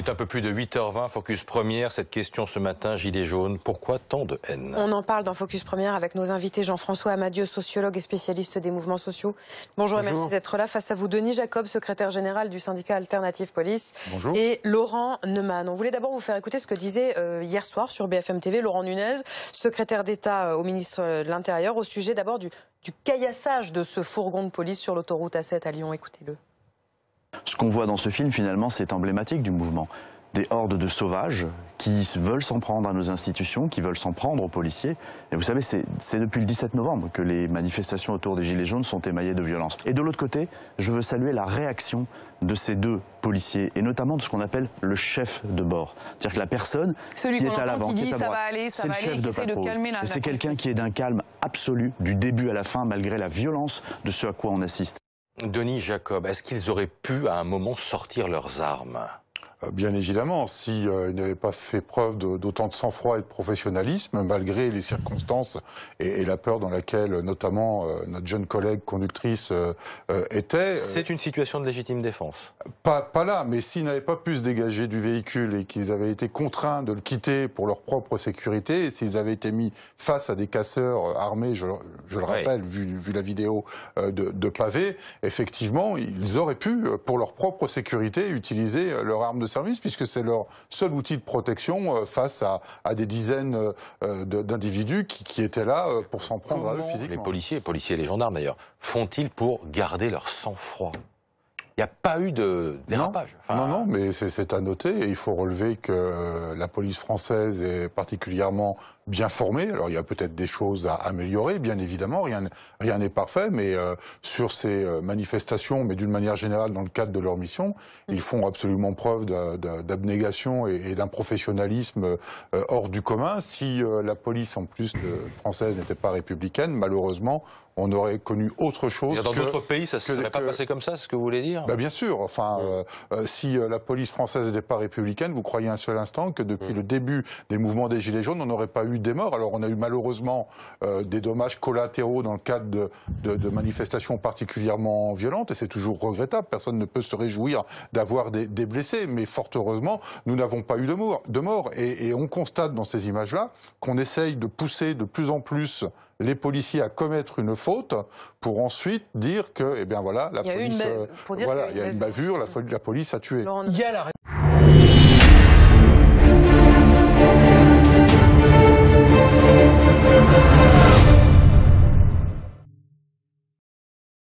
est un peu plus de 8h20, Focus Première. Cette question ce matin, Gilets jaunes, pourquoi tant de haine? On en parle dans Focus Première avec nos invités Jean-François Amadieu, sociologue et spécialiste des mouvements sociaux. Bonjour. Et merci d'être là. Face à vous, Denis Jacob, secrétaire général du syndicat Alternative Police. Bonjour. Et Laurent Neumann. On voulait d'abord vous faire écouter ce que disait hier soir sur BFM TV Laurent Nunez, secrétaire d'État au ministre de l'Intérieur, au sujet d'abord du caillassage de ce fourgon de police sur l'autoroute A7 à Lyon. Écoutez-le. Ce qu'on voit dans ce film, finalement, c'est emblématique du mouvement. Des hordes de sauvages qui veulent s'en prendre à nos institutions, qui veulent s'en prendre aux policiers. Et vous savez, c'est depuis le 17 novembre que les manifestations autour des Gilets jaunes sont émaillées de violence. Et de l'autre côté, je veux saluer la réaction de ces deux policiers, et notamment de ce qu'on appelle le chef de bord. C'est-à-dire que la personne qui est à l'avant, qui est à droite, c'est le chef de patrouille. Et c'est quelqu'un qui est d'un calme absolu, du début à la fin, malgré la violence de ce à quoi on assiste. Denis Jacob, est-ce qu'ils auraient pu à un moment sortir leurs armes? Bien évidemment, s'ils n'avaient pas fait preuve d'autant de sang-froid et de professionnalisme, malgré les circonstances et la peur dans laquelle notamment notre jeune collègue conductrice était. C'est une situation de légitime défense. Pas là, mais s'ils n'avaient pas pu se dégager du véhicule et qu'ils avaient été contraints de le quitter pour leur propre sécurité, et s'ils avaient été mis face à des casseurs armés, je le rappelle, vu la vidéo de pavés, effectivement, ils auraient pu, pour leur propre sécurité, utiliser leur arme de service, puisque c'est leur seul outil de protection face à des dizaines d'individus qui étaient là pour s'en prendre à eux physiquement. Les policiers et les gendarmes d'ailleurs, font-ils pour garder leur sang-froid? Il n'y a pas eu de dérapage. Non, mais c'est à noter. Et il faut relever que la police française est particulièrement bien formée. Alors il y a peut-être des choses à améliorer, bien évidemment. Rien n'est parfait, mais sur ces manifestations, mais d'une manière générale dans le cadre de leur mission, ils font absolument preuve d'abnégation et d'un professionnalisme hors du commun. Si la police, en plus française, n'était pas républicaine, malheureusement, on aurait connu autre chose. Dans d'autres pays, ça ne se serait pas passé comme ça, c'est ce que vous voulez dire? Bien sûr. Enfin, si la police française n'était pas républicaine, vous croyez un seul instant que depuis le début des mouvements des Gilets jaunes, on n'aurait pas eu des morts? Alors, on a eu malheureusement des dommages collatéraux dans le cadre de manifestations particulièrement violentes, et c'est toujours regrettable. Personne ne peut se réjouir d'avoir des blessés, mais fort heureusement, nous n'avons pas eu de morts. Et on constate dans ces images-là qu'on essaye de pousser de plus en plus les policiers à commettre une faute pour ensuite dire que, eh bien voilà, la police, il y a une bavure, la police a tué.